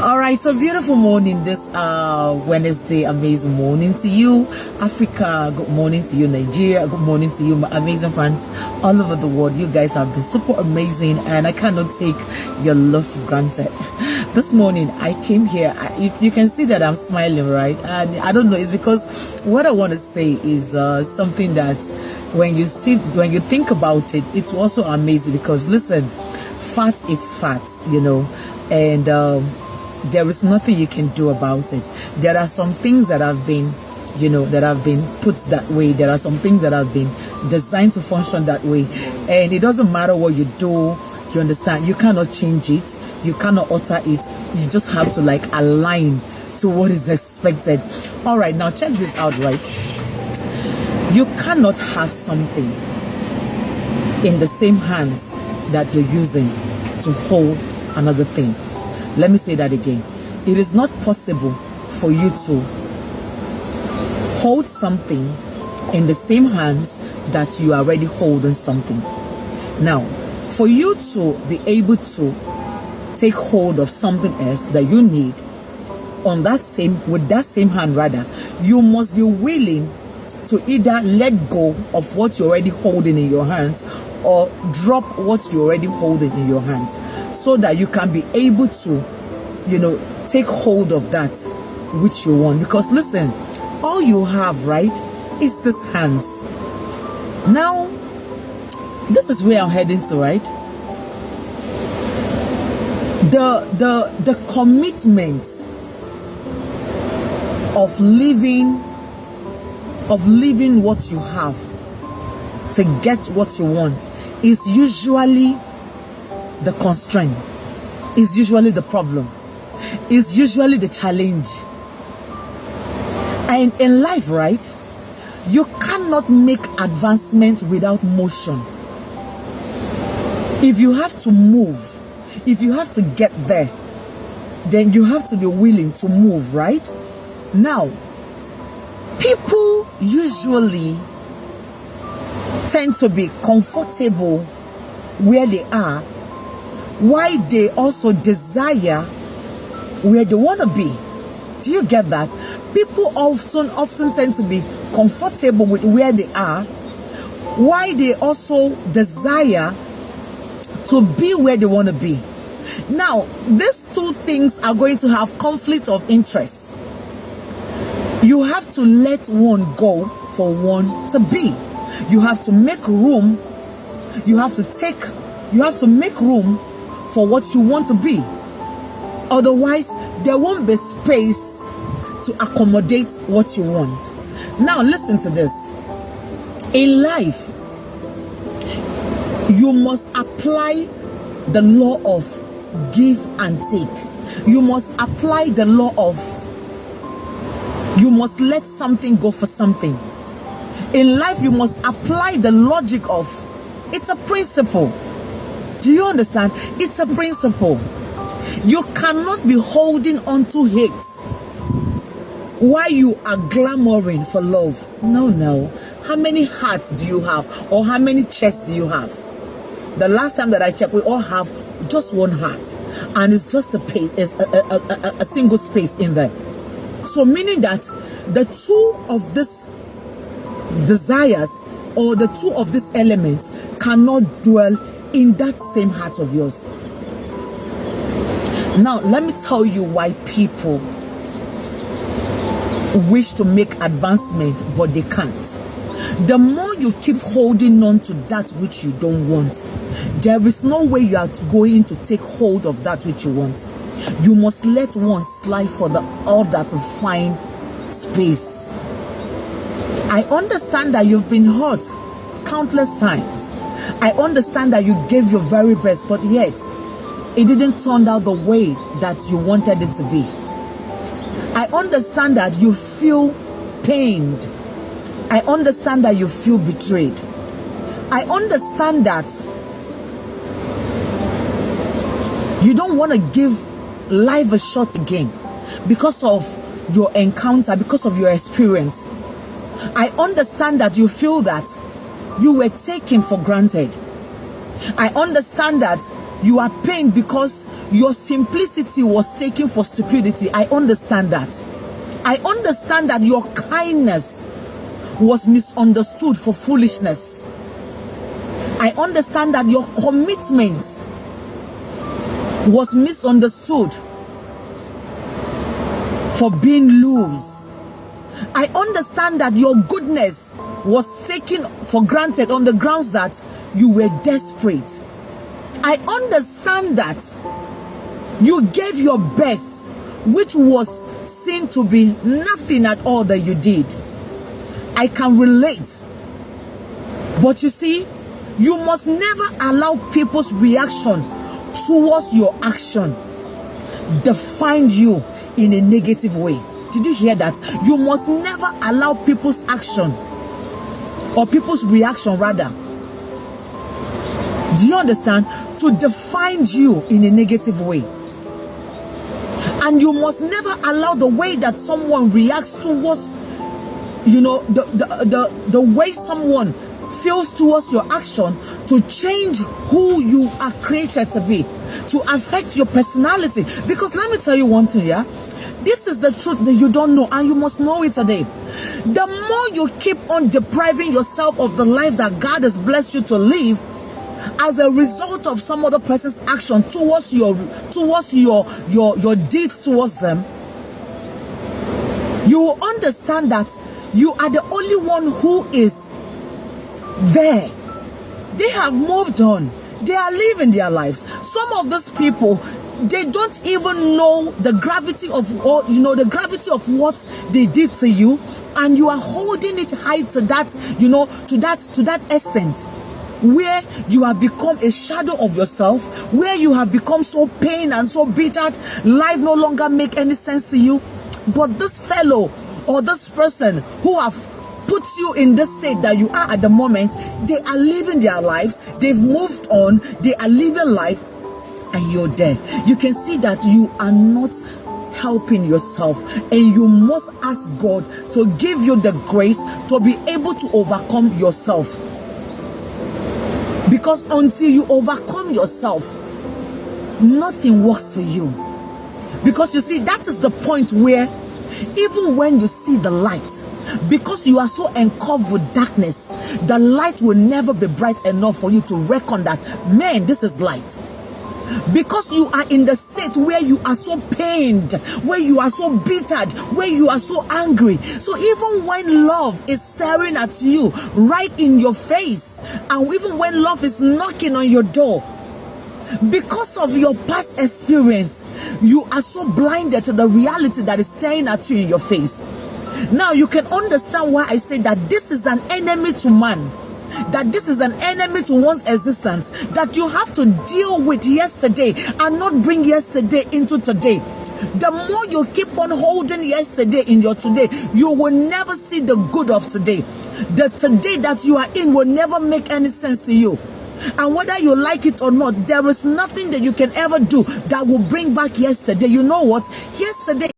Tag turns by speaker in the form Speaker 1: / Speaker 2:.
Speaker 1: All right, so beautiful morning this Wednesday. Amazing morning to you, Africa. Good morning to you, Nigeria. Good morning to you, my amazing fans all over the world. You guys have been super amazing, and I cannot take your love for granted. This morning I came here. You can see that I'm smiling, right? And I don't know, it's because what I want to say is something that when you think about it, it's also amazing. Because listen, fat is fat, and there is nothing you can do about it. There are some things that have been, that have been put that way. There are some things that have been designed to function that way, and it doesn't matter what you do. You understand? You cannot change it. You cannot alter it. You just have to align to what is expected. All right, now check this out, right? You cannot have something in the same hands that you're using to hold another thing. Let me say that again. It is not possible for you to hold something in the same hands that you are already holding something. Now, for you to be able to take hold of something else that you need with that same hand rather, you must be willing to either let go of what you're already holding in your hands or drop what you're already holding in your hands, so that you can be able to, take hold of that which you want. Because listen, all you have, right, is this hands. Now, this is where I'm heading to, right? The commitment of living what you have to get what you want is usually the constraint, is usually the problem, is usually the challenge. And in life, right, you cannot make advancement without motion. If you have to move, if you have to get there, then you have to be willing to move, right? Now, people usually tend to be comfortable where they are, why they also desire where they want to be. Do you get that? People often tend to be comfortable with where they are, why they also desire to be where they want to be. Now, these two things are going to have conflict of interest. You have to let one go for one to be. You have to make room. You have to make room for what you want to be. Otherwise, there won't be space to accommodate what you want. Now, listen to this. In life, you must apply the law of give and take. You must apply the law of you must let something go for something. In life, you must apply the logic of it's a principle. Do you understand? It's a principle. You cannot be holding on to hate while you are glamoring for love. No. How many hearts do you have? Or how many chests do you have? The last time that I checked, we all have just one heart. And it's just a single space in there. So meaning that the two of these desires or the two of these elements cannot dwell in that same heart of yours. Now, let me tell you why people wish to make advancement, but they can't. The more you keep holding on to that which you don't want, there is no way you are going to take hold of that which you want. You must let one slide for the other to find space. I understand that you've been hurt countless times. I understand that you gave your very best, but yet it didn't turn out the way that you wanted it to be. I understand that you feel pained. I understand that you feel betrayed. I understand that you don't want to give life a shot again because of your encounter, because of your experience. I understand that you feel that you were taken for granted. I understand that you are pained because your simplicity was taken for stupidity. I understand that. I understand that your kindness was misunderstood for foolishness. I understand that your commitment was misunderstood for being loose. I understand that your goodness was taken for granted on the grounds that you were desperate. I understand that you gave your best, which was seen to be nothing at all that you did. I can relate. But you see, you must never allow people's reaction towards your action define you in a negative way. Did you hear that? You must never allow people's action or people's reaction rather, do you understand, to define you in a negative way. And you must never allow the way that someone reacts towards, you know, the way someone feels towards your action to change who you are created to be, to affect your personality. Because let me tell you one thing, yeah? This is the truth that you don't know, and you must know it today. The more you keep on depriving yourself of the life that God has blessed you to live as a result of some other person's action towards your deeds towards them, you will understand that you are the only one who is there. They have moved on. They are living their lives. Some of these people, they don't even know the gravity of, or you know, the gravity of what they did to you, and you are holding it high to that, you know, to that extent, where you have become a shadow of yourself, where you have become so pained and so bitter, life no longer make any sense to you. But this fellow or this person who have put you in the state that you are at the moment, they are living their lives, they've moved on, they are living life, and you're there. You can see that you are not helping yourself, and you must ask God to give you the grace to be able to overcome yourself. Because until you overcome yourself, nothing works for you. Because you see, that is the point where even when you see the light, because you are so engulfed with darkness, the light will never be bright enough for you to reckon that, man, this is light. Because you are in the state where you are so pained, where you are so bittered, where you are so angry. So even when love is staring at you right in your face, and even when love is knocking on your door, because of your past experience, you are so blinded to the reality that is staring at you in your face. Now you can understand why I say that this is an enemy to man, that this is an enemy to one's existence, that you have to deal with yesterday and not bring yesterday into today. The more you keep on holding yesterday in your today, you will never see the good of today. The today that you are in will never make any sense to you. And whether you like it or not, there is nothing that you can ever do that will bring back yesterday. You know what? Yesterday